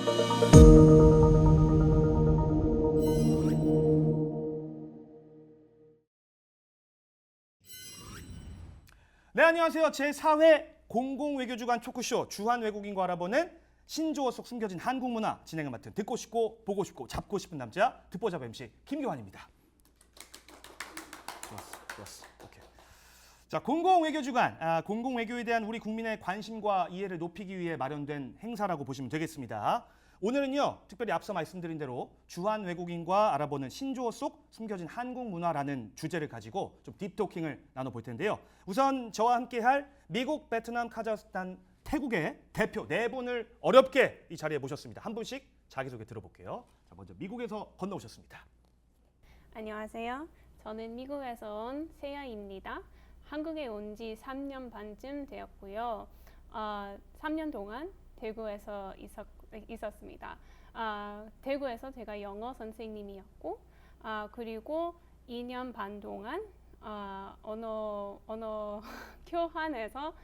네, 안녕하세요. 제4회 공공외교주간 토크쇼 주한 외국인과 알아보는 신조어 속 숨겨진 한국 문화 진행을 맡은 듣고 싶고 보고 싶고 잡고 싶은 남자 듣보잡 MC 김교환입니다. 좋았어. 오케이. 자, 공공외교주간, 공공외교에 대한 우리 국민의 관심과 이해를 높이기 위해 마련된 행사라고 보시면 되겠습니다. 오늘은요, 특별히 앞서 말씀드린 대로 주한 외국인과 알아보는 신조어 속 숨겨진 한국 문화라는 주제를 가지고 좀 딥토킹을 나눠볼 텐데요. 우선 저와 함께할 미국, 베트남, 카자흐스탄, 태국의 대표 네 분을 어렵게 이 자리에 모셨습니다. 한 분씩 자기소개 들어볼게요. 자, 먼저 미국에서 건너오셨습니다. 안녕하세요. 저는 미국에서 온 세아입니다. 한국에 온 지 3년 반쯤 되었고요. 3년 동안 대구에서 있었습니다. 대구에서 제가 영어 선생님이었고, 그리고 2년 반 동안 언어 교환에서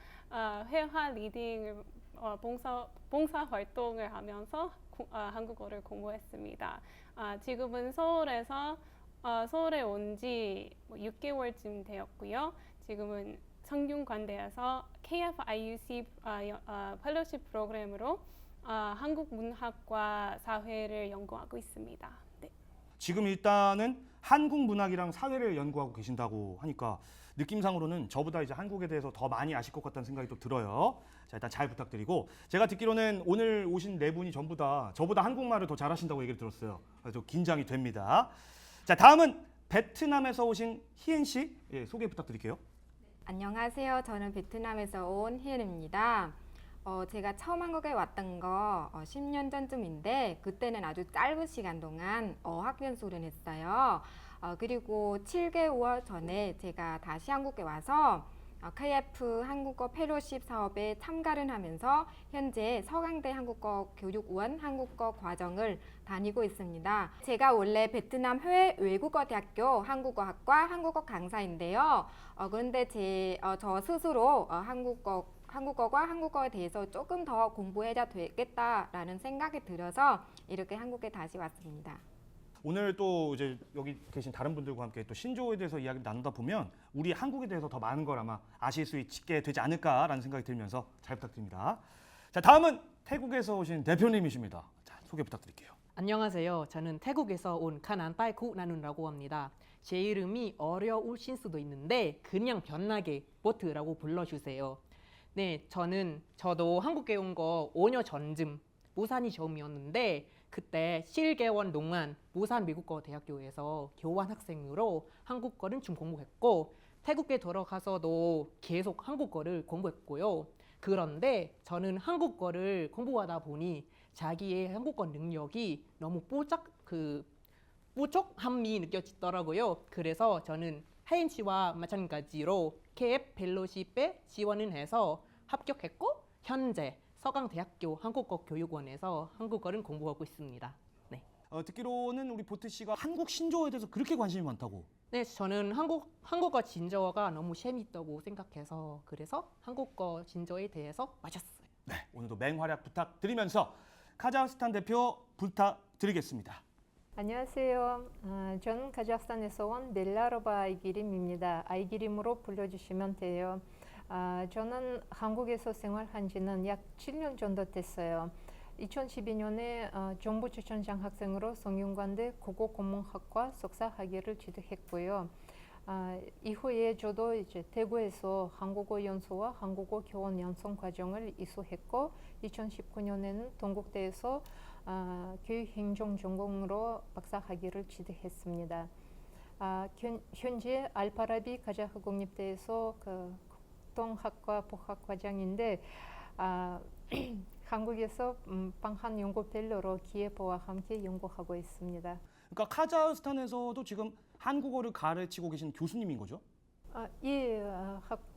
회화 리딩 봉사 활동을 하면서 한국어를 공부했습니다. 지금은 서울에 온 지 6개월쯤 되었고요. 지금은 성균관대에서 KFIUC 펠로십 프로그램으로 한국 문학과 사회를 연구하고 있습니다. 네. 지금 일단은 한국 문학이랑 사회를 연구하고 계신다고 하니까 느낌상으로는 저보다 이제 한국에 대해서 더 많이 아실 것 같다는 생각이 또 들어요. 자, 일단 잘 부탁드리고, 제가 듣기로는 오늘 오신 네 분이 전부 다 저보다 한국말을 더 잘하신다고 얘기를 들었어요. 그래서 좀 긴장이 됩니다. 자, 다음은 베트남에서 오신 희엔 씨, 소개 부탁드릴게요. 안녕하세요. 저는 베트남에서 온 희은입니다. 제가 처음 한국에 왔던 거 10년 전쯤인데 그때는 아주 짧은 시간 동안 어학연수를 했어요. 그리고 7개월 전에 제가 다시 한국에 와서 KF 한국어 펠로십 사업에 참가를 하면서 현재 서강대 한국어 교육원 한국어 과정을 다니고 있습니다. 제가 원래 베트남 외국어대학교 한국어학과 한국어 강사인데요. 그런데 저 스스로 한국어과 한국어에 대해서 조금 더 공부해야 되겠다라는 생각이 들어서 이렇게 한국에 다시 왔습니다. 오늘 또 이제 여기 계신 다른 분들과 함께 또 신조어에 대해서 이야기를 나누다 보면 우리 한국에 대해서 더 많은 걸 아마 아실 수 있게 되지 않을까라는 생각이 들면서 잘 부탁드립니다. 자, 다음은 태국에서 오신 대표님이십니다. 자, 소개 부탁드릴게요. 안녕하세요. 저는 태국에서 온 카난파이쿠 나눈이라고 합니다. 제 이름이 어려우실 수도 있는데 그냥 편하게 보트라고 불러주세요. 네, 저도 한국에 온 거 5년 전쯤 부산이 처음이었는데 그때 7개월 동안 부산 미국어 대학교에서 교환 학생으로 한국어를 좀 공부했고 태국에 들어가서도 계속 한국어를 공부했고요. 그런데 저는 한국어를 공부하다 보니 자기의 한국어 능력이 너무 부족함이 느껴지더라고요. 그래서 저는 하인 씨와 마찬가지로 KF 펠로십에 지원을 해서 합격했고 현재 서강대학교 한국어 교육원에서 한국어를 공부하고 있습니다. 네. 듣기로는 우리 보트 씨가 한국 신조어에 대해서 그렇게 관심이 많다고. 네, 저는 한국어 진저어가 너무 재밌다고 생각해서 그래서 한국어 진저에 대해서 맞았어요. 네, 오늘도 맹활약 부탁드리면서 카자흐스탄 대표 부탁드리겠습니다. 안녕하세요. 저는 카자흐스탄에서 온 넬라로바 아이기림입니다. 아이기림으로 불러주시면 돼요. 저는 한국에서 생활한 지는 약 7년 정도 됐어요. 2012년에 정부 추천 장학생으로 성균관대 국어국문학과 석사 학위를 취득했고요. 이후에 저도 이제 대구에서 한국어 연수와 한국어 교원 양성 과정을 이수했고 2019년에는 동국대에서 교육행정 전공으로 박사 학위를 취득했습니다. 현재 알파라비 카자흐 국립대에서 국동학과 복학과장인데 한국에서 방한 연구 펠로로 기예보와 함께 연구하고 있습니다. 그러니까 카자흐스탄에서도 지금 한국어를 가르치고 계신 교수님인 거죠? 예,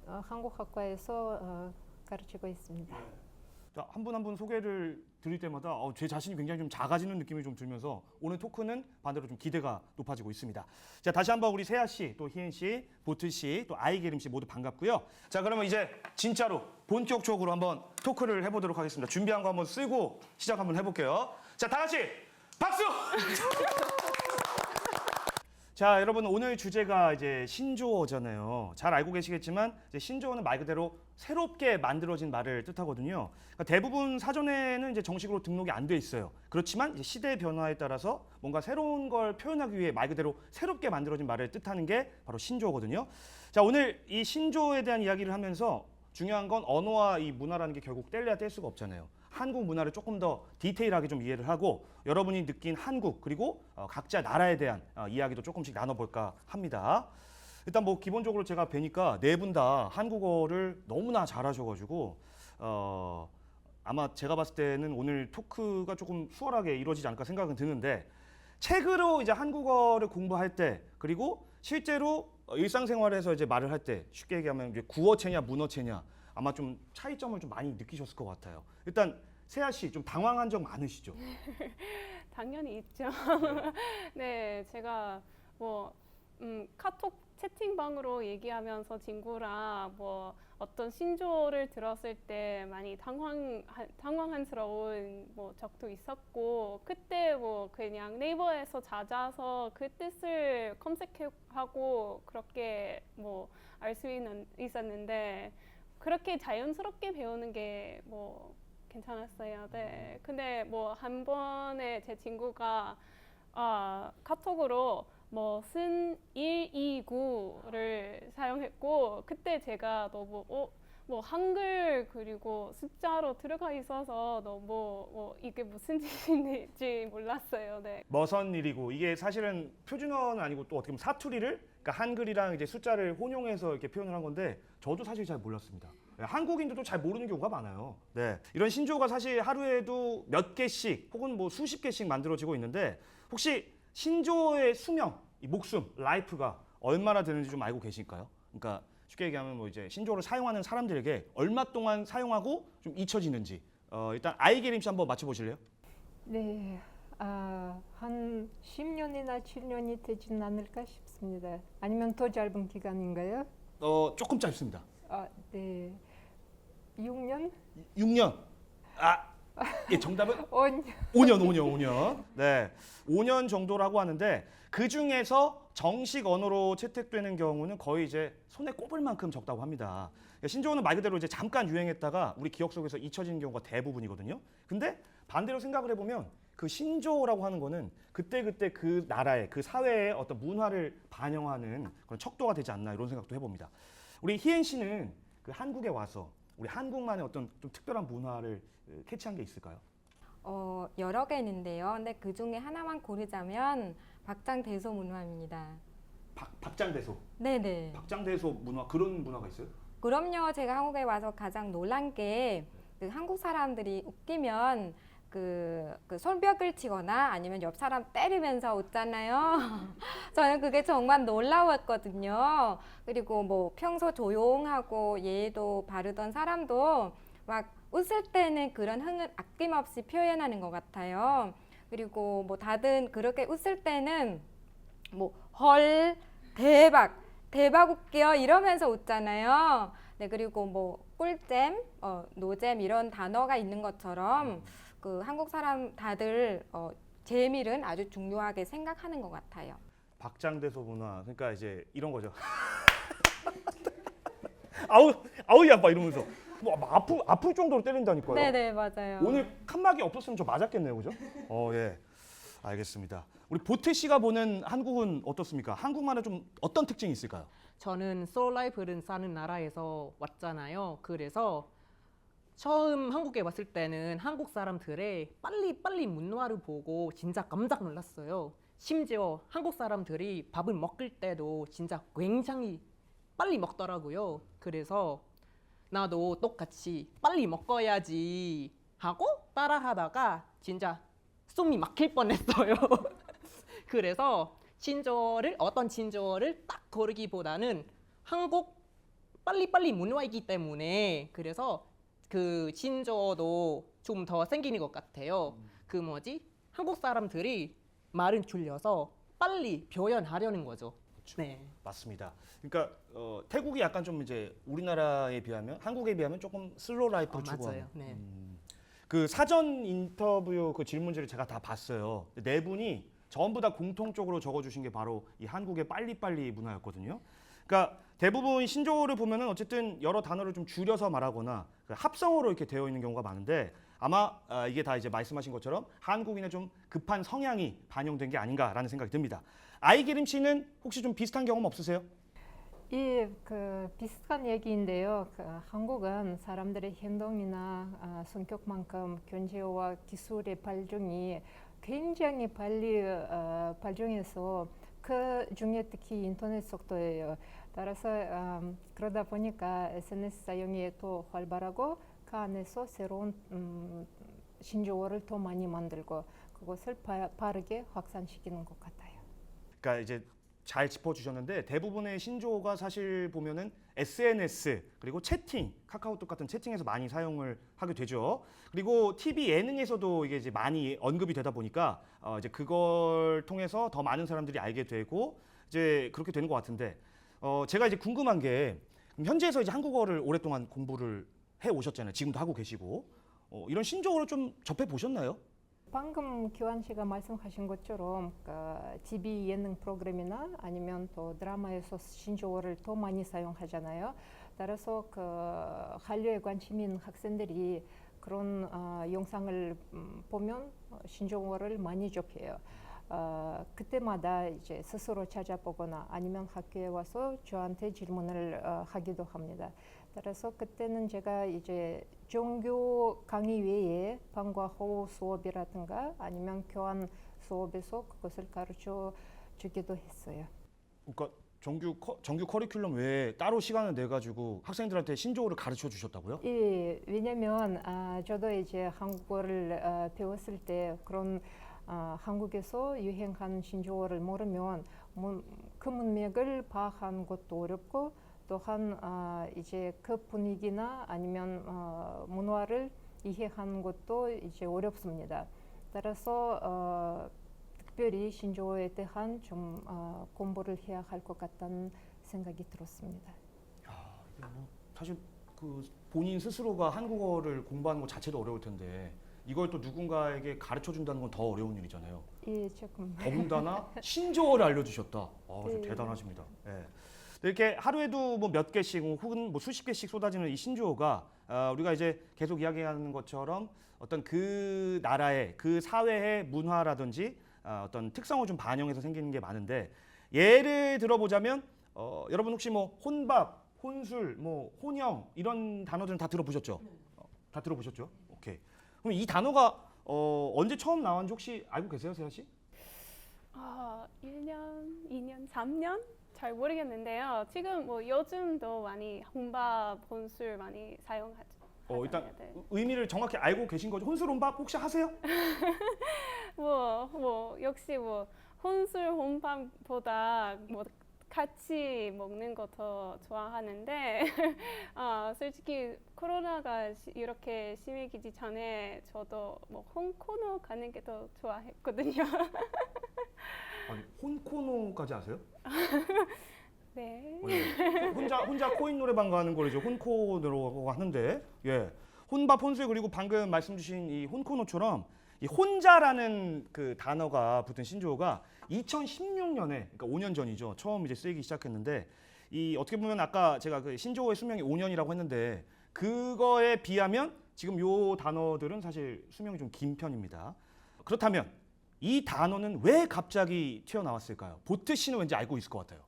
한국학과에서 가르치고 있습니다. 한 분 한 분 소개를 드릴 때마다 제 자신이 굉장히 좀 작아지는 느낌이 좀 들면서 오늘 토크는 반대로 좀 기대가 높아지고 있습니다. 자, 다시 한번 우리 세아 씨, 또 희엔 씨, 보트 씨, 또 아이게림 씨 모두 반갑고요. 자, 그러면 이제 진짜로 본격적으로 한번 토크를 해보도록 하겠습니다. 준비한 거 한번 쓰고 시작 한번 해볼게요. 자, 다 같이 박수! 자, 여러분 오늘 주제가 이제 신조어잖아요. 잘 알고 계시겠지만 이제 신조어는 말 그대로 새롭게 만들어진 말을 뜻하거든요. 그러니까 대부분 사전에는 이제 정식으로 등록이 안 돼 있어요. 그렇지만 이제 시대의 변화에 따라서 뭔가 새로운 걸 표현하기 위해 말 그대로 새롭게 만들어진 말을 뜻하는 게 바로 신조어거든요. 자, 오늘 이 신조어에 대한 이야기를 하면서 중요한 건 언어와 이 문화라는 게 결국 뗄래야 뗄 수가 없잖아요. 한국 문화를 조금 더 디테일하게 좀 이해를 하고 여러분이 느낀 한국 그리고 각자 나라에 대한 이야기도 조금씩 나눠볼까 합니다. 일단 뭐 기본적으로 제가 뵈니까 네 분 다 한국어를 너무나 잘하셔가지고 아마 제가 봤을 때는 오늘 토크가 조금 수월하게 이루어지지 않을까 생각은 드는데 책으로 이제 한국어를 공부할 때 그리고 실제로 일상생활에서 이제 말을 할 때 쉽게 얘기하면 이제 구어체냐 문어체냐 아마 좀 차이점을 좀 많이 느끼셨을 것 같아요. 일단 세아 씨 좀 당황한 적 많으시죠? 당연히 있죠. 네, 제가 뭐 카톡 채팅방으로 얘기하면서 친구랑 뭐 어떤 신조어를 들었을 때 많이 당황스러운 뭐 적도 있었고 그때 뭐 그냥 네이버에서 찾아서 그 뜻을 검색하고 그렇게 뭐 알 수 있었는데 그렇게 자연스럽게 배우는 게 뭐 괜찮았어요. 네. 근데 뭐 한 번에 제 친구가 카톡으로 뭐 쓴 129를 사용했고 그때 제가 너무 뭐 한글 그리고 숫자로 들어가 있어서 너무 뭐 이게 무슨 뜻인지 몰랐어요. 네. 머선 일이고 이게 사실은 표준어는 아니고 또 어떻게 보면 사투리를 그러니까 한글이랑 이제 숫자를 혼용해서 이렇게 표현을 한 건데 저도 사실 잘 몰랐습니다. 한국인들도 잘 모르는 경우가 많아요. 네, 이런 신조어가 사실 하루에도 몇 개씩 혹은 뭐 수십 개씩 만들어지고 있는데 혹시 신조어의 수명, 이 목숨, 라이프가 얼마나 되는지 좀 알고 계실까요? 그러니까 쉽게 얘기하면 뭐 이제 신조어를 사용하는 사람들에게 얼마 동안 사용하고 좀 잊혀지는지 일단 아이게림 씨 한번 맞춰보실래요? 네, 한 10년이나 7년이 되진 않을까 싶습니다. 아니면 더 짧은 기간인가요? 조금 짧습니다. 네, 6년? 6년. 예, 정답은 5년. 5년. 네, 5년 정도라고 하는데 그 중에서 정식 언어로 채택되는 경우는 거의 이제 손에 꼽을 만큼 적다고 합니다. 신조어는 말 그대로 이제 잠깐 유행했다가 우리 기억 속에서 잊혀지는 경우가 대부분이거든요. 근데 반대로 생각을 해보면 그 신조어라고 하는 거는 그때그때 그 나라의 그 사회의 어떤 문화를 반영하는 그런 척도가 되지 않나 이런 생각도 해봅니다. 우리 희엔 씨는 그 한국에 와서 우리 한국만의 어떤 좀 특별한 문화를 캐치한 게 있을까요? 여러 개 있는데요. 근데 그 중에 하나만 고르자면 박장대소 문화입니다. 박장대소. 네네. 박장대소 문화 그런 문화가 있어요? 그럼요. 제가 한국에 와서 가장 놀란 게 그 한국 사람들이 웃기면 그 손뼉을 치거나 아니면 옆 사람 때리면서 웃잖아요. 저는 그게 정말 놀라웠거든요. 그리고 뭐 평소 조용하고 예의도 바르던 사람도 막 웃을 때는 그런 흥을 아낌없이 표현하는 것 같아요. 그리고 뭐 다들 그렇게 웃을 때는 뭐 헐, 대박 웃겨 이러면서 웃잖아요. 네, 그리고 뭐 꿀잼, 노잼 이런 단어가 있는 것처럼 그 한국 사람 다들 재미를 아주 중요하게 생각하는 것 같아요. 박장대소 문화 그러니까 이제 이런 거죠. 아우 아빠 이러면서 뭐 아플 정도로 때린다니까요. 네네 맞아요. 오늘 칸막이 없었으면 저 맞았겠네요, 그죠? 예, 알겠습니다. 우리 보태 씨가 보는 한국은 어떻습니까? 한국만의 좀 어떤 특징이 있을까요? 저는 솔라이프를 사는 나라에서 왔잖아요. 그래서 처음 한국에 왔을 때는 한국 사람들의 빨리 문화를 보고 진짜 깜짝 놀랐어요. 심지어 한국 사람들이 밥을 먹을 때도 진짜 굉장히 빨리 먹더라고요. 그래서 나도 똑같이 빨리 먹어야지 하고 따라하다가 진짜 숨이 막힐 뻔했어요. 그래서 어떤 신조어를 딱 고르기보다는 한국 빨리빨리 문화이기 때문에 그래서 그 신조어도 좀 더 생기는 것 같아요. 그 뭐지? 한국 사람들이 말은 줄여서 빨리 표현하려는 거죠. 네. 맞습니다. 그러니까 태국이 약간 좀 이제 우리나라에 비하면 한국에 비하면 조금 슬로우 라이프를 추구하는. 맞아요. 네. 그 사전 인터뷰 그 질문지를 제가 다 봤어요. 네 분이 전부 다 공통적으로 적어주신 게 바로 이 한국의 빨리빨리 문화였거든요. 그러니까 대부분 신조어를 보면은 어쨌든 여러 단어를 좀 줄여서 말하거나 그 합성어로 이렇게 되어 있는 경우가 많은데 아마 이게 다 이제 말씀하신 것처럼 한국인의 좀 급한 성향이 반영된 게 아닌가라는 생각이 듭니다. 아이기림 씨는 혹시 좀 비슷한 경험 없으세요? 그 비슷한 얘기인데요. 그 한국은 사람들의 행동이나 성격만큼 경제와 기술의 발전이 굉장히 빨리 발전해서 그 중에 특히 인터넷 속도예요. 따라서 그러다 보니까 SNS 사용이 더 활발하고 그 안에서 새로운 신조어를 더 많이 만들고 그것을 빠르게 확산시키는 것 같아요. 그러니까 이제 잘 짚어주셨는데 대부분의 신조어가 사실 보면은 SNS 그리고 채팅, 카카오톡 같은 채팅에서 많이 사용을 하게 되죠. 그리고 TV 예능에서도 이게 이제 많이 언급이 되다 보니까 이제 그걸 통해서 더 많은 사람들이 알게 되고 이제 그렇게 되는 것 같은데 제가 이제 궁금한 게 현지에서 이제 한국어를 오랫동안 공부를 해 오셨잖아요. 지금도 하고 계시고 이런 신조어를 좀 접해 보셨나요? 방금 교환 씨가 말씀하신 것처럼 TV 예능 프로그램이나 아니면 또 드라마에서 신조어를 더 많이 사용하잖아요. 따라서 그 한류에 관심 있는 학생들이 그런 영상을 보면 신조어를 많이 접해요. 그때마다 이제 스스로 찾아보거나 아니면 학교에 와서 저한테 질문을 하기도 합니다. 따라서 그때는 제가 이제 종교 강의 외에 방과 후 수업이라든가 아니면 교환 수업에서 그것을 가르쳐 주기도 했어요. 그러니까 정규 커리큘럼 외에 따로 시간을 내 가지고 학생들한테 신조어를 가르쳐 주셨다고요? 예, 왜냐면 저도 이제 한국어를 배웠을 때 그런 한국에서 유행한 신조어를 모르면 그 문맥을 파악하는 것도 어렵고 또한 이제 그 분위기나 아니면 문화를 이해하는 것도 이제 어렵습니다. 따라서 특별히 신조어에 대한 좀 공부를 해야 할 것 같다는 생각이 들었습니다. 사실 그 본인 스스로가 한국어를 공부하는 것 자체도 어려울 텐데 이걸 또 누군가에게 가르쳐 준다는 건 더 어려운 일이잖아요. 예, 조금. 더군다나 신조어를 알려주셨다. 좀 네. 대단하십니다. 예. 이렇게 하루에도 뭐 몇 개씩 혹은 뭐 수십 개씩 쏟아지는 이 신조어가 우리가 이제 계속 이야기하는 것처럼 어떤 그 나라의 그 사회의 문화라든지 어떤 특성을 좀 반영해서 생기는 게 많은데 예를 들어보자면 여러분 혹시 뭐 혼밥, 혼술, 뭐 혼영 이런 단어들은 다 들어보셨죠? 다 들어보셨죠? 오케이. 그럼 이 단어가 언제 처음 나왔는지 혹시 알고 계세요, 세아 씨? 1년, 2년, 3년? 잘 모르겠는데요. 지금 뭐 요즘도 많이 혼밥, 혼술 많이 사용하죠. 일단 의미를 정확히 알고 계신 거죠? 혼술 혼밥 혹시 하세요? 역시 뭐 혼술 혼밥보다 뭐 같이 먹는 거 더 좋아하는데 솔직히 코로나가 이렇게 심해지기 전에 저도 뭐 홍코노 가는 게 더 좋아했거든요. 아니, 혼코노까지 아세요? 네. 혼자 코인 노래방 가는 걸 이제 혼코노라고 하는데, 예, 혼밥, 혼술 그리고 방금 말씀 주신 이 혼코노처럼 이 혼자라는 그 단어가 붙은 신조어가 2016년에, 그러니까 5년 전이죠. 처음 이제 쓰이기 시작했는데, 이 어떻게 보면 아까 제가 그 신조어의 수명이 5년이라고 했는데 그거에 비하면 지금 요 단어들은 사실 수명이 좀 긴 편입니다. 그렇다면 이 단어는 왜 갑자기 튀어나왔을까요? 보트 씨는 왠지 알고 있을 것 같아요.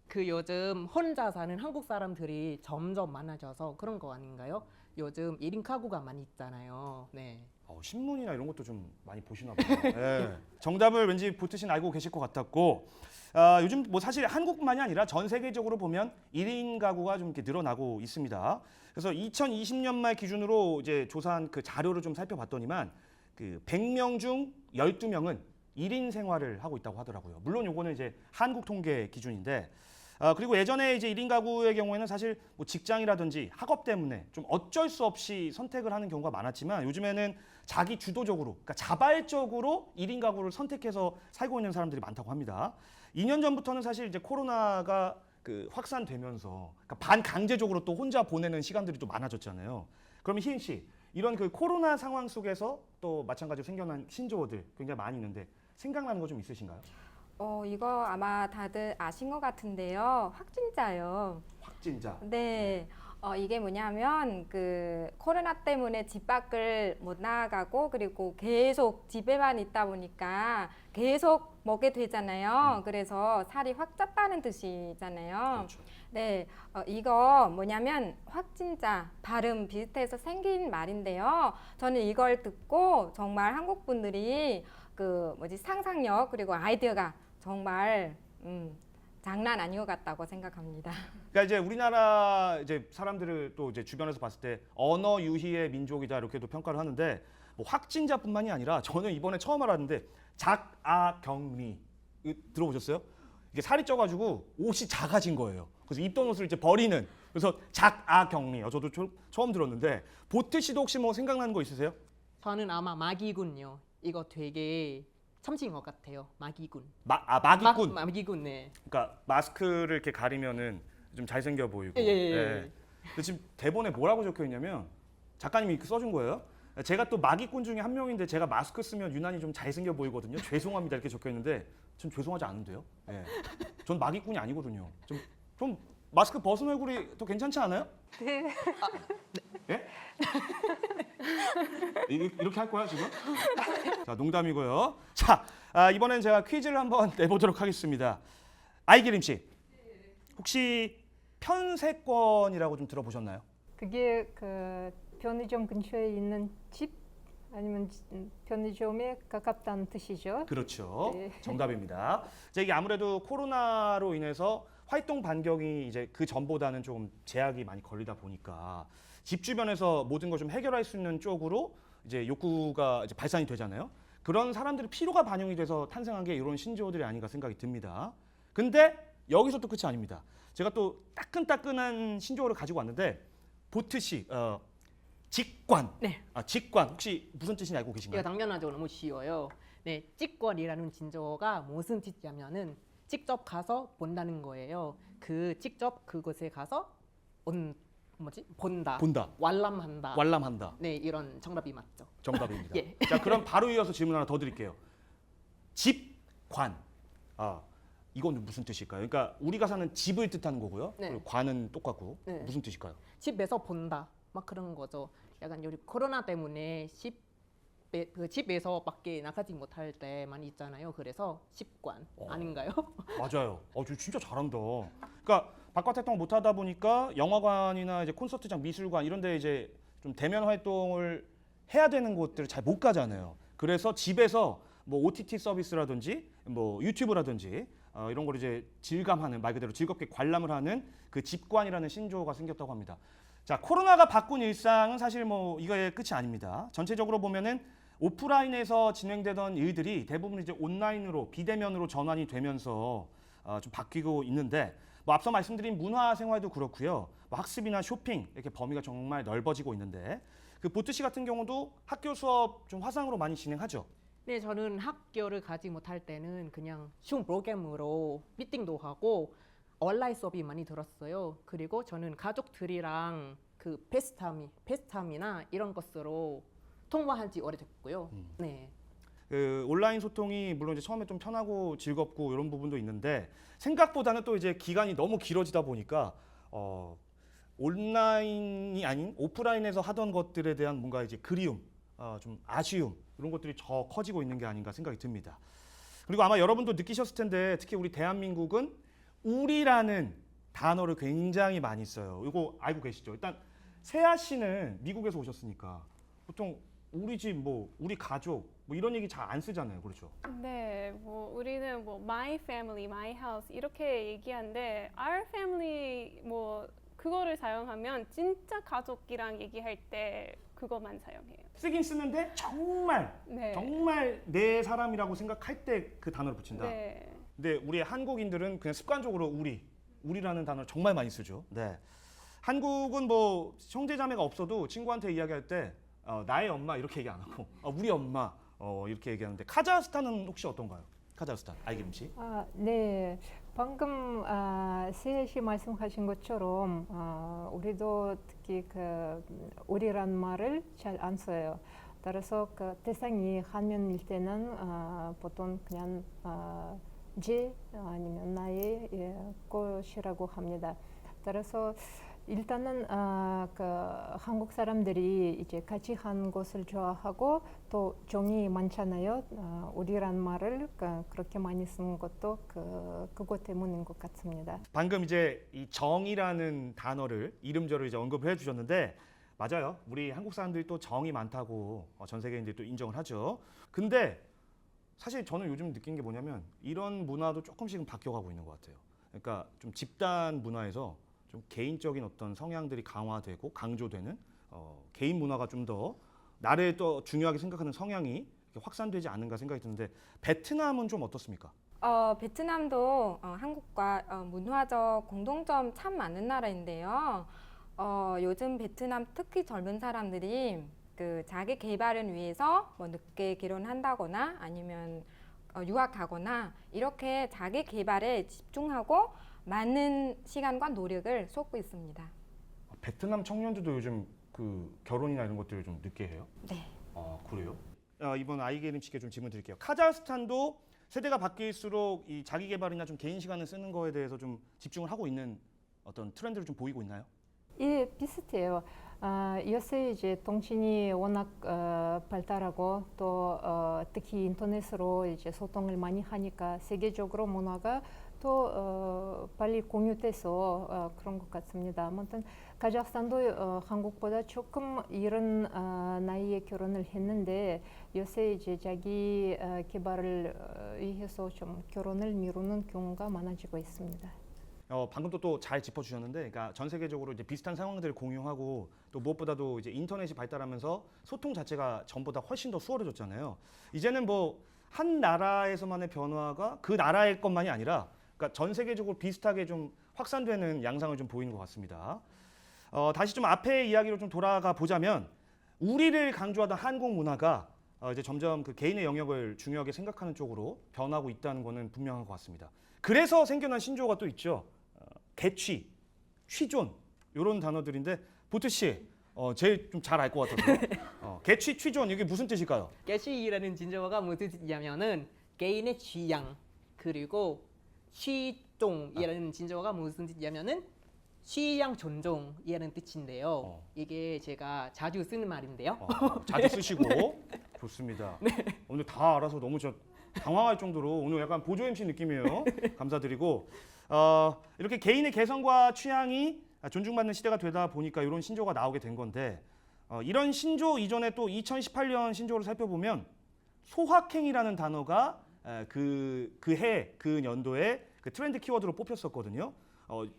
그 요즘 혼자 사는 한국 사람들이 점점 많아져서 그런 거 아닌가요? 요즘 1인 가구가 많이 있잖아요. 네. 신문이나 이런 것도 좀 많이 보시나 봐요. 예. 정답을 왠지 보트 씨는 알고 계실 것 같았고 요즘 뭐 사실 한국만이 아니라 전 세계적으로 보면 1인 가구가 좀 이렇게 늘어나고 있습니다. 그래서 2020년 말 기준으로 이제 조사한 그 자료를 좀 살펴봤더니만 그 100명 중 12명은 1인 생활을 하고 있다고 하더라고요. 물론 요거는 이제 한국 통계 기준인데 그리고 예전에 이제 1인 가구의 경우에는 사실 뭐 직장이라든지 학업 때문에 좀 어쩔 수 없이 선택을 하는 경우가 많았지만 요즘에는 자기 주도적으로, 그러니까 자발적으로 1인 가구를 선택해서 살고 있는 사람들이 많다고 합니다. 2년 전부터는 사실 이제 코로나가 그 확산되면서 그러니까 반강제적으로 또 혼자 보내는 시간들이 좀 많아졌잖아요. 그러면 희인 씨, 이런 그 코로나 상황 속에서 또 마찬가지로 생겨난 신조어들 굉장히 많이 있는데 생각나는 거 좀 있으신가요? 이거 아마 다들 아신 것 같은데요. 확진자요. 확진자. 네. 이게 뭐냐면 그 코로나 때문에 집 밖을 못 나가고 그리고 계속 집에만 있다 보니까 계속 먹게 되잖아요. 그래서 살이 확 쪘다는 뜻이잖아요. 그렇죠. 네, 이거 뭐냐면 확진자 발음 비슷해서 생긴 말인데요. 저는 이걸 듣고 정말 한국 분들이 그 뭐지 상상력 그리고 아이디어가 정말 장난 아닌 것 같다고 생각합니다. 그러니까 이제 우리나라 이제 사람들을 또 이제 주변에서 봤을 때 언어 유희의 민족이다 이렇게도 평가를 하는데 뭐 확진자뿐만이 아니라 저는 이번에 처음 알았는데 작아경미 들어보셨어요? 이게 살이 쪄가지고 옷이 작아진 거예요. 그래서 입던 옷을 이제 버리는. 그래서 작아경미. 저도 처음 들었는데 보트 씨도 혹시 뭐 생각나는 거 있으세요? 저는 아마 마기군요. 이거 되게 참신 것 같아요. 마기군. 마기꾼. 마기군, 네. 그러니까 마스크를 이렇게 가리면은 좀 잘생겨 보이고. 예. 근데 지금 대본에 뭐라고 적혀 있냐면 작가님이 이렇게 써준 거예요. 제가 또 마기꾼 중에 한 명인데 제가 마스크 쓰면 유난히 좀 잘생겨 보이거든요. 죄송합니다 이렇게 적혀 있는데 전 죄송하지 않은데요. 예. 전 마기꾼이 아니거든요. 좀 마스크 벗은 얼굴이 더 괜찮지 않아요? 네. 예? 이렇게 할 거야 지금? 자 농담이고요. 자 이번엔 제가 퀴즈를 한번 내보도록 하겠습니다. 아이기림 씨, 혹시 편세권이라고 좀 들어보셨나요? 그게 그 편의점 근처에 있는 집 아니면 편의점에 가깝다는 뜻이죠. 그렇죠. 네. 정답입니다. 자, 이게 아무래도 코로나로 인해서 활동 반경이 이제 그 전보다는 좀 제약이 많이 걸리다 보니까 집 주변에서 모든 걸 좀 해결할 수 있는 쪽으로 이제 욕구가 이제 발산이 되잖아요. 그런 사람들의 필요가 반영이 돼서 탄생한 게 이런 신조어들이 아닌가 생각이 듭니다. 근데 여기서 또 끝이 아닙니다. 제가 또 따끈따끈한 신조어를 가지고 왔는데 보트 씨, 직관. 네. 직관 혹시 무슨 뜻인지 알고 이거 계신가요? 당연하죠. 너무 쉬워요. 네, 찍권이라는 진조어가 무슨 뜻이냐면은 직접 가서 본다는 거예요. 그 직접 그곳에 가서 본다. 본다. 관람한다. 관람한다. 네, 이런 정답이 맞죠. 정답입니다. 예. 자, 그럼 바로 이어서 질문 하나 더 드릴게요. 집관. 이건 무슨 뜻일까요? 그러니까 우리가 사는 집을 뜻하는 거고요. 네. 그리고 관은 똑같고 네. 무슨 뜻일까요? 집에서 본다. 막 그런 거죠. 약간 우리 코로나 때문에 그 집에서밖에 나가지 못할 때만 있잖아요. 그래서 집관 아닌가요? 맞아요. 저 진짜 잘한다. 그러니까 바깥 활동을 못 하다 보니까 영화관이나 이제 콘서트장, 미술관 이런 데 이제 좀 대면 활동을 해야 되는 곳들을 잘 못 가잖아요. 그래서 집에서 뭐 OTT 서비스라든지 뭐 유튜브라든지 이런 걸 이제 질감하는 말 그대로 즐겁게 관람을 하는 그 집관이라는 신조어가 생겼다고 합니다. 자, 코로나가 바꾼 일상은 사실 뭐 이거의 끝이 아닙니다. 전체적으로 보면은 오프라인에서 진행되던 일들이 대부분 이제 온라인으로 비대면으로 전환이 되면서 좀 바뀌고 있는데 뭐 앞서 말씀드린 문화 생활도 그렇고요. 뭐 학습이나 쇼핑 이렇게 범위가 정말 넓어지고 있는데 그 보트 씨 같은 경우도 학교 수업 좀 화상으로 많이 진행하죠. 네, 저는 학교를 가지 못할 때는 그냥 줌 프로그램으로 미팅도 하고 온라인 수업이 많이 들었어요. 그리고 저는 가족들이랑 그 페이스타임이나 이런 것으로 통화한 지 오래됐고요. 네. 그 온라인 소통이 물론 이제 처음에 좀 편하고 즐겁고 이런 부분도 있는데 생각보다는 또 이제 기간이 너무 길어지다 보니까 온라인이 아닌 오프라인에서 하던 것들에 대한 뭔가 이제 그리움, 좀 아쉬움 이런 것들이 더 커지고 있는 게 아닌가 생각이 듭니다. 그리고 아마 여러분도 느끼셨을 텐데 특히 우리 대한민국은 우리라는 단어를 굉장히 많이 써요. 이거 알고 계시죠? 일단 세아 씨는 미국에서 오셨으니까 보통 우리 집, 뭐 우리 가족, 뭐 이런 얘기 잘 안 쓰잖아요, 그렇죠? 네, 뭐 우리는 뭐 my family, my house 이렇게 얘기하는데 our family 뭐 그거를 사용하면 진짜 가족이랑 얘기할 때 그것만 사용해요. 쓰긴 쓰는데 정말 네. 정말 내 사람이라고 생각할 때 그 단어를 붙인다. 네. 근데 우리 한국인들은 그냥 습관적으로 우리 우리라는 단어를 정말 많이 쓰죠. 네. 한국은 뭐 형제자매가 없어도 친구한테 이야기할 때 나의 엄마 이렇게 얘기 안 하고 우리 엄마 이렇게 얘기하는데 카자흐스탄은 혹시 어떤가요? 카자흐스탄 아이김 씨. 네. 방금 세혜 씨 말씀하신 것처럼 우리도 특히 그 우리란 말을 잘 안 써요. 따라서 그 대상이 한면일 때는 보통 그냥 제 아니면 나의 것이라고 합니다. 따라서 일단은 그 한국 사람들이 이제 같이 한 것을 좋아하고 또 정이 많잖아요. 우리란 말을 그렇게 많이 쓰는 것도 그것 때문인 것 같습니다. 방금 이제 이 정이라는 단어를 이름저를 이제 언급을 해주셨는데 맞아요. 우리 한국 사람들이 또 정이 많다고 전 세계인들이 또 인정을 하죠. 근데 사실 저는 요즘 느낀 게 뭐냐면 이런 문화도 조금씩은 바뀌어가고 있는 것 같아요. 그러니까 좀 집단 문화에서 좀 개인적인 어떤 성향들이 강화되고 강조되는 개인 문화가 좀 더 나를 또 중요하게 생각하는 성향이 확산되지 않는가 생각이 드는데 베트남은 좀 어떻습니까? 베트남도 한국과 문화적 공통점 참 많은 나라인데요. 요즘 베트남 특히 젊은 사람들이 그 자기 개발을 위해서 뭐 늦게 결혼한다거나 아니면 유학하거나 이렇게 자기 개발에 집중하고 많은 시간과 노력을 쏟고 있습니다. 베트남 청년들도 요즘 그 결혼이나 이런 것들을 좀 늦게 해요? 네. 그래요? 이번 아이게임 씨께 좀 질문 드릴게요. 카자흐스탄도 세대가 바뀔수록 이 자기 개발이나 좀 개인 시간을 쓰는 거에 대해서 좀 집중을 하고 있는 어떤 트렌드를 좀 보이고 있나요? 예, 비슷해요. 요새 이제 통신이 워낙 발달하고 또 특히 인터넷으로 이제 소통을 많이 하니까 세계적으로 문화가 또 빨리 공유돼서 그런 것 같습니다. 아무튼 카자흐스탄도 한국보다 조금 이른 나이에 결혼을 했는데 요새 이제 자기 개발을 위해서 좀 결혼을 미루는 경우가 많아지고 있습니다. 방금 또 잘 짚어주셨는데, 그러니까 전 세계적으로 이제 비슷한 상황들을 공유하고 또 무엇보다도 이제 인터넷이 발달하면서 소통 자체가 전보다 훨씬 더 수월해졌잖아요. 이제는 뭐 한 나라에서만의 변화가 그 나라의 것만이 아니라, 그러니까 전 세계적으로 비슷하게 좀 확산되는 양상을 좀 보이는 것 같습니다. 다시 좀 앞에 이야기로 좀 돌아가 보자면 우리를 강조하던 한국 문화가 이제 점점 그 개인의 영역을 중요하게 생각하는 쪽으로 변하고 있다는 것은 분명한 것 같습니다. 그래서 생겨난 신조어가 또 있죠. 개취, 취존 이런 단어들인데 보트 씨 제일 좀 잘 알 것 같아서 개취, 취존 이게 무슨 뜻일까요? 개취라는 진저어가 무슨 뜻이냐면은 개인의 취향 그리고 취종이라는 진저어가 무슨 뜻이냐면은 취향 존중이라는 뜻인데요. 이게 제가 자주 쓰는 말인데요. 자주 쓰시고 좋습니다. 네. 오늘 다 알아서 너무 당황할 정도로 오늘 약간 보조 MC 느낌이에요. 감사드리고 이렇게 개인의 개성과 취향이 존중받는 시대가 되다 보니까 이런 신조어가 나오게 된 건데 이런 신조어 이전에 또 2018년 신조어를 살펴보면 소확행이라는 단어가 그 연도에 그 트렌드 키워드로 뽑혔었거든요.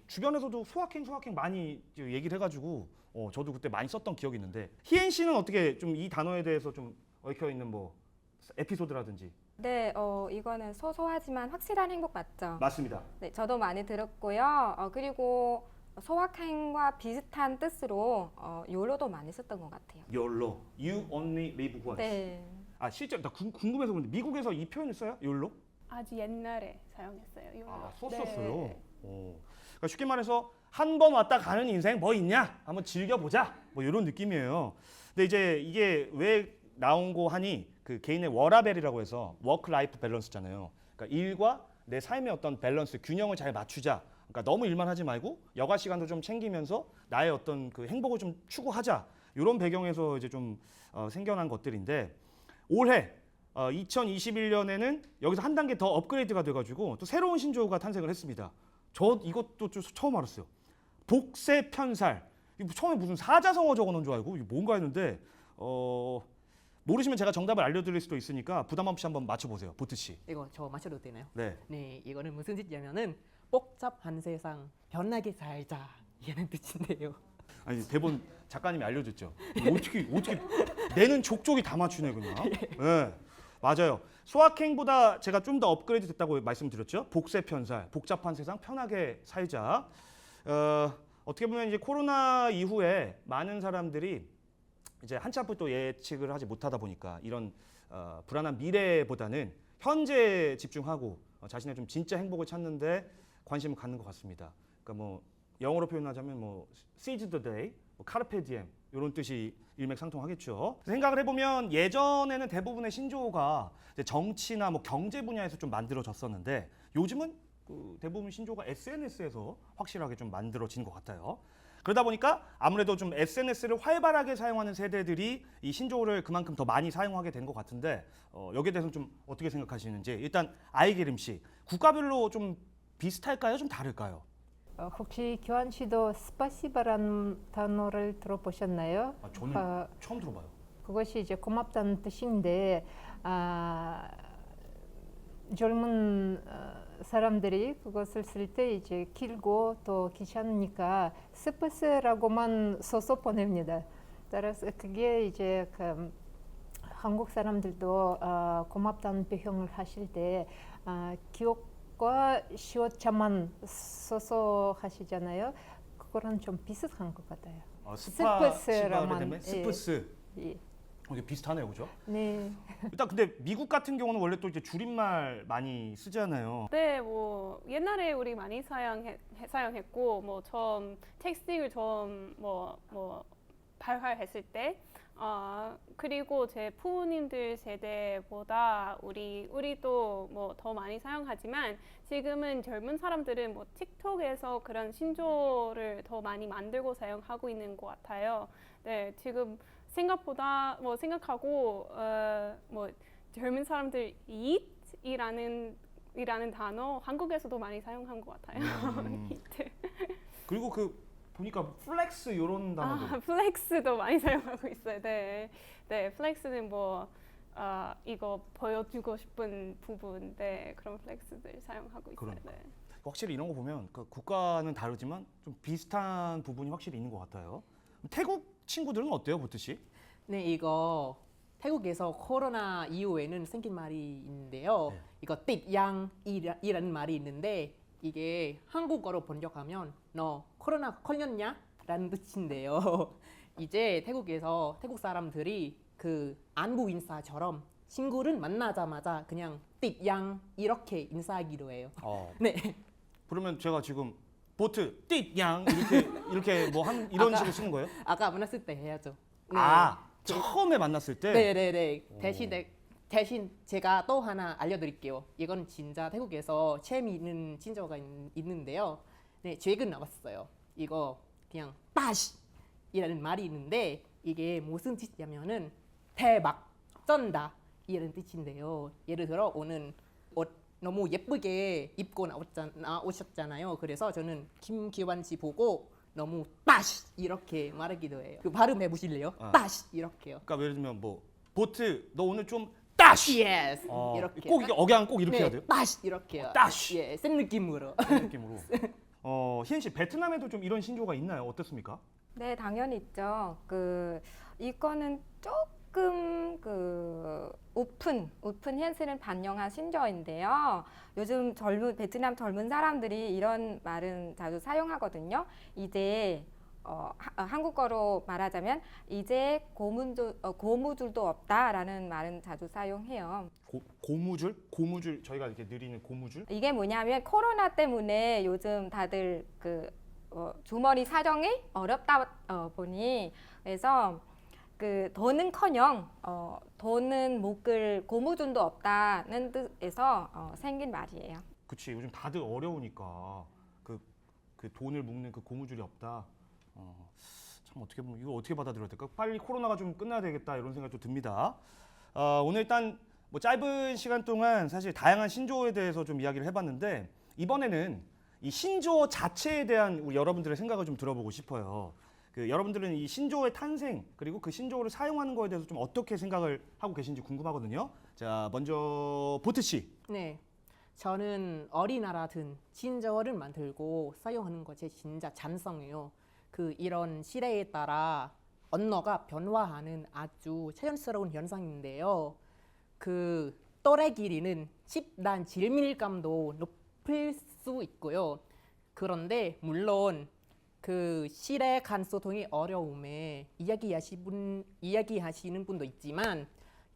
주변에서도 소확행 많이 얘기를 해가지고 저도 그때 많이 썼던 기억이 있는데 희엔 씨는 어떻게 좀 이 단어에 대해서 좀 얽혀 있는 뭐 에피소드라든지? 네, 이거는 소소하지만 확실한 행복 맞죠? 맞습니다. 네, 저도 많이 들었고요. 그리고 소확행과 비슷한 뜻으로 요로도 많이 썼던 것 같아요. YOLO, You Only Live Once. 네. 실제 나 궁금해서 그런데 미국에서 이 표현을 써요? YOLO? 아주 옛날에 사용했어요. 썼었어요. 네. 그러니까 쉽게 말해서 한 번 왔다 가는 인생 뭐 있냐? 한번 즐겨보자. 뭐 이런 느낌이에요. 근데 이제 이게 왜 나온 거 하니 그 개인의 워라벨이라고 해서 워크 라이프 밸런스잖아요. 그러니까 일과 내 삶의 어떤 밸런스, 균형을 잘 맞추자. 그러니까 너무 일만 하지 말고 여가 시간도 좀 챙기면서 나의 어떤 그 행복을 좀 추구하자. 이런 배경에서 이제 좀 생겨난 것들인데 올해 2021년에는 여기서 한 단계 더 업그레이드가 돼가지고 또 새로운 신조어가 탄생을 했습니다. 저 이것도 좀 처음 알았어요. 복세 편살. 이거 처음에 무슨 사자성어 적어놓은 줄 알고 이게 뭔가 했는데 모르시면 제가 정답을 알려드릴 수도 있으니까 부담 없이 한번 맞춰보세요, 보트 씨. 이거 저 맞춰도 되나요? 네. 네, 이거는 무슨 뜻이냐면은 복잡한 세상 변하게 살자 이라는 뜻인데요. 아니 대본 작가님이 알려줬죠. 어떻게 내는 족족이 다 맞추네 그냥. 네. 맞아요. 소확행보다 제가 좀 더 업그레이드 됐다고 말씀드렸죠. 복세 편살, 복잡한 세상 편하게 살자. 어떻게 보면 이제 코로나 이후에 많은 사람들이 이제 한치 앞을 또 예측을 하지 못하다 보니까 이런 불안한 미래보다는 현재에 집중하고 자신의 좀 진짜 행복을 찾는데 관심을 갖는 것 같습니다. 그러니까 뭐 영어로 표현하자면 뭐 seize the day, 뭐 carpe diem 이런 뜻이 일맥상통하겠죠. 생각을 해보면 예전에는 대부분의 신조어가 이제 정치나 뭐 경제 분야에서 좀 만들어졌었는데 요즘은 그 대부분 신조어가 SNS에서 확실하게 좀 만들어진 것 같아요. 그러다 보니까 아무래도 좀 SNS를 활발하게 사용하는 세대들이 이 신조어를 그만큼 더 많이 사용하게 된 것 같은데 여기에 대해서는 좀 어떻게 생각하시는지 일단 아이기림 씨 국가별로 좀 비슷할까요? 좀 다를까요? 혹시 교환 씨도 스파시바라는 단어를 들어보셨나요? 저는 처음 들어봐요. 그것이 이제 고맙다는 뜻인데 젊은 사람들이 그것을 쓸 때 이제 길고 또 귀찮으니까 스파스라고만 써서 보냅니다. 따라서 그게 이제 그 한국 사람들도 고맙다는 표현을 하실 때 기억과 시옷자만 써서 하시잖아요. 그거랑 좀 비슷한 것 같아요. 스파시바를 되면 스프스. 예. 이게 비슷하네요, 그죠? 네. 일단 근데 미국 같은 경우는 원래 또 이제 줄임말 많이 쓰잖아요. 네, 뭐 옛날에 우리 많이 사용했고 뭐 처음 텍스팅을 처음 뭐 발화했을 때 그리고 제 부모님들 세대보다 우리도 뭐 더 많이 사용하지만 지금은 젊은 사람들은 뭐 틱톡에서 그런 신조어를 더 많이 만들고 사용하고 있는 것 같아요. 네, 지금 생각보다 뭐 생각하고 뭐 젊은 사람들 eat이라는 단어 한국에서도 많이 사용한 것 같아요. eat. 그리고 그 보니까 플렉스 이런 단어도 플렉스도 많이 사용하고 있어요. 네, 네, 플렉스는 뭐 이거 보여주고 싶은 부분인데 그런 플렉스들 사용하고 있어요. 그러니까. 네. 확실히 이런 거 보면 그 국가는 다르지만 좀 비슷한 부분이 확실히 있는 것 같아요. 태국 친구들은 어때요, 보트 씨? 네, 이거 태국에서 코로나 이후에는 생긴 말이 있는데요. 네. 이거 띠양이라는 말이 있는데 이게 한국어로 번역하면 너 코로나 걸렸냐? 라는 뜻인데요. 이제 태국에서 태국 사람들이 그 안부 인사처럼 친구를 만나자마자 그냥 띠양 이렇게 인사하기로 해요. 네. 그러면 제가 지금 보트 띠양 이렇게 뭐 한 이런 아까- 식으로 쓰는 거예요? 아까 만났을 때 해야죠. 네. 처음에 만났을 때. 네네네. 대신 제가 또 하나 알려드릴게요. 이건 진짜 태국에서 재미있는 진저가 있는데요. 네, 최근 나왔어요. 이거 그냥 빠시이라는 말이 있는데 이게 무슨 뜻이냐면은 대박, 쩐다 이라는 뜻인데요. 예를 들어 오늘 옷 너무 예쁘게 입고 나오셨잖아요. 그래서 저는 김기환 씨 보고 너무 빠시 이렇게 말하기도 해요. 그 발음해 보실래요? 빠시 이렇게요. 그러니까 예를 들면 뭐 보트 너 오늘 좀 따시. 예스 이렇게. 꼭 이게 억양 꼭 이렇게 네, 해야 돼요? 빠시 이렇게요. 따시. 예, 센 느낌으로. 그런 느낌으로. 희엔 씨 베트남에도 좀 이런 신조가 있나요? 어떻습니까? 네, 당연히 있죠. 이거는 조금 오픈 현실을 반영한 신조어인데요. 요즘 베트남 젊은 사람들이 이런 말은 자주 사용하거든요. 이제 한국어로 말하자면 이제 고무줄도 없다라는 말은 자주 사용해요. 고무줄? 고무줄 저희가 이렇게 느리는 고무줄? 이게 뭐냐면 코로나 때문에 요즘 다들 주머니 사정이 어렵다 보니 그래서 돈은커녕 돈은 못 끌 고무줄도 없다는 뜻에서 생긴 말이에요. 그치 요즘 다들 어려우니까 그 돈을 묶는 그 고무줄이 없다. 참 어떻게 보면 이거 어떻게 받아들여야 될까? 빨리 코로나가 좀 끝나야 되겠다 이런 생각도 듭니다. 오늘 일단 뭐 짧은 시간 동안 사실 다양한 신조어에 대해서 좀 이야기를 해봤는데 이번에는 이 신조어 자체에 대한 우리 여러분들의 생각을 좀 들어보고 싶어요. 여러분들은 이 신조어의 탄생 그리고 그 신조어를 사용하는 거에 대해서 좀 어떻게 생각을 하고 계신지 궁금하거든요. 자, 먼저 보트 씨. 네, 저는 어린아이라 든 신조어를 만들고 사용하는 것에 진짜 찬성해요. 이런 시대에 따라 언어가 변화하는 아주 자연스러운 현상인데요. 그 또래 길이는 집단 질밀감도 높일 수 있고요. 그런데 물론 그 시대 간 소통이 어려움에 이야기하시는 분도 있지만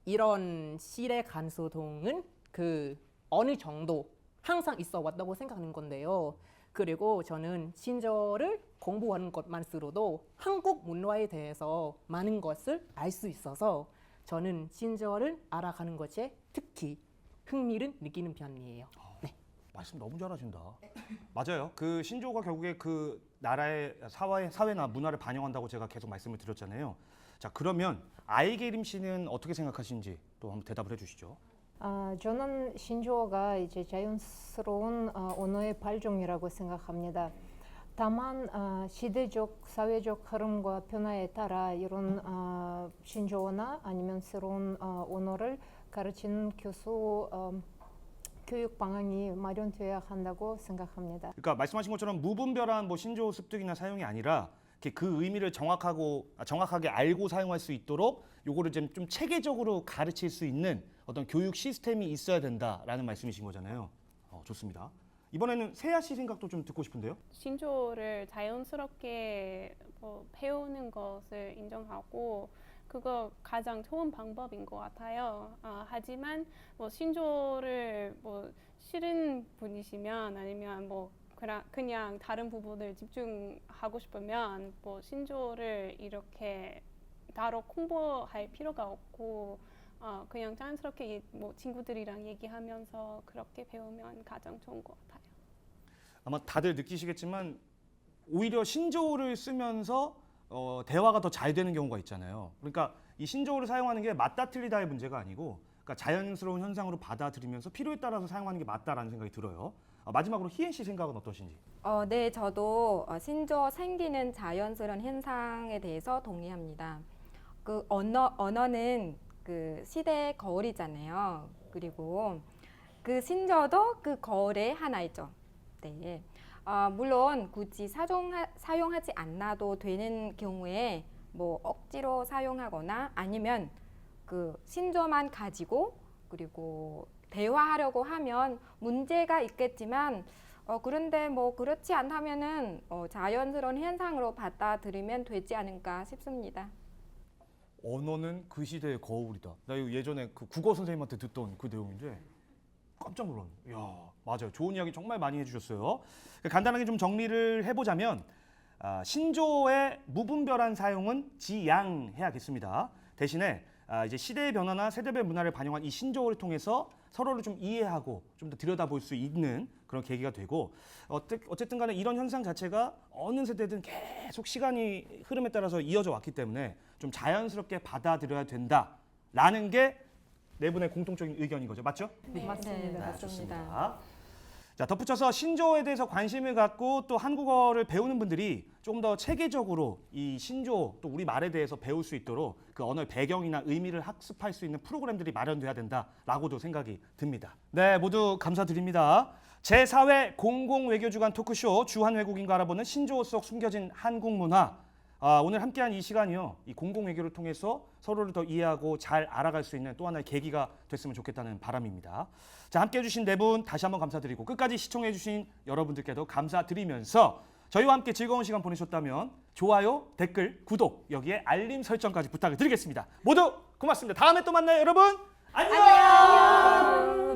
이런 시대 간 소통은 그 어느 정도 항상 있어 왔다고 생각하는 건데요. 그리고 저는 신조어를 공부하는 것만으로도 한국 문화에 대해서 많은 것을 알 수 있어서 저는 신조어를 알아가는 것에 특히 흥미를 느끼는 편이에요. 네. 말씀 너무 잘하신다. 맞아요. 그 신조어가 결국에 그 나라의 사회나 문화를 반영한다고 제가 계속 말씀을 드렸잖아요. 자, 그러면 아이게림 씨는 어떻게 생각하시는지 또 한번 대답을 해주시죠. 저는 신조어가 이제 자연스러운 언어의 발종이라고 생각합니다. 다만 시대적, 사회적 흐름과 변화에 따라 이런 신조어나 아니면 새로운 언어를 가르치는 교육 방향이 마련되어야 한다고 생각합니다. 그러니까 말씀하신 것처럼 무분별한 뭐 신조어 습득이나 사용이 아니라 이렇게 그 의미를 정확하게 알고 사용할 수 있도록 요거를 좀 체계적으로 가르칠 수 있는 어떤 교육 시스템이 있어야 된다라는 말씀이신 거잖아요. 좋습니다. 이번에는 세아 씨 생각도 좀 듣고 싶은데요. 신조어를 자연스럽게 뭐 배우는 것을 인정하고 그거 가장 좋은 방법인 것 같아요. 하지만 뭐 신조어를 뭐 싫은 분이시면 아니면 뭐 그냥 다른 부분을 집중하고 싶으면 뭐 신조어를 이렇게 따로 공부할 필요가 없고 그냥 자연스럽게 뭐 친구들이랑 얘기하면서 그렇게 배우면 가장 좋은 것 같아요. 아마 다들 느끼시겠지만 오히려 신조어를 쓰면서 대화가 더 잘 되는 경우가 있잖아요. 그러니까 이 신조어를 사용하는 게 맞다 틀리다의 문제가 아니고 그러니까 자연스러운 현상으로 받아들이면서 필요에 따라서 사용하는 게 맞다라는 생각이 들어요. 마지막으로 희애 씨 생각은 어떠신지? 네, 저도 신조어 생기는 자연스러운 현상에 대해서 동의합니다. 그 언어는 그 시대의 거울이잖아요. 그리고 그 신조어도 그 거울의 하나이죠. 네. 물론 굳이 사용하지 않아도 되는 경우에 뭐 억지로 사용하거나 아니면 그 신조어만 가지고 그리고 대화하려고 하면 문제가 있겠지만 그런데 뭐 그렇지 않다면은 자연스러운 현상으로 받아들이면 되지 않을까 싶습니다. 언어는 그 시대의 거울이다. 나 이거 예전에 그 국어 선생님한테 듣던 그 내용인데 깜짝 놀랐네. 이야, 맞아요. 좋은 이야기 정말 많이 해주셨어요. 간단하게 좀 정리를 해보자면 신조어의 무분별한 사용은 지양해야겠습니다. 대신에 이제 시대의 변화나 세대별 문화를 반영한 이 신조어를 통해서 서로를 좀 이해하고 좀 더 들여다볼 수 있는 그런 계기가 되고 어쨌든 간에 이런 현상 자체가 어느 세대든 계속 시간이 흐름에 따라서 이어져 왔기 때문에 좀 자연스럽게 받아들여야 된다라는 게 네 분의 공통적인 의견인 거죠. 맞죠? 네, 맞습니다. 맞습니다. 좋습니다. 자, 덧붙여서 신조어에 대해서 관심을 갖고 또 한국어를 배우는 분들이 좀 더 체계적으로 이 신조어 또 우리 말에 대해서 배울 수 있도록 그 언어의 배경이나 의미를 학습할 수 있는 프로그램들이 마련돼야 된다라고도 생각이 듭니다. 네, 모두 감사드립니다. 제4회 공공외교주간 토크쇼 주한 외국인과 알아보는 신조어 속 숨겨진 한국 문화. 오늘 함께한 이 시간이요, 이 공공외교를 통해서 서로를 더 이해하고 잘 알아갈 수 있는 또 하나의 계기가 됐으면 좋겠다는 바람입니다. 자, 함께해 주신 네 분 다시 한번 감사드리고 끝까지 시청해 주신 여러분들께도 감사드리면서 저희와 함께 즐거운 시간 보내셨다면 좋아요, 댓글, 구독, 여기에 알림 설정까지 부탁을 드리겠습니다. 모두 고맙습니다. 다음에 또 만나요, 여러분. 안녕.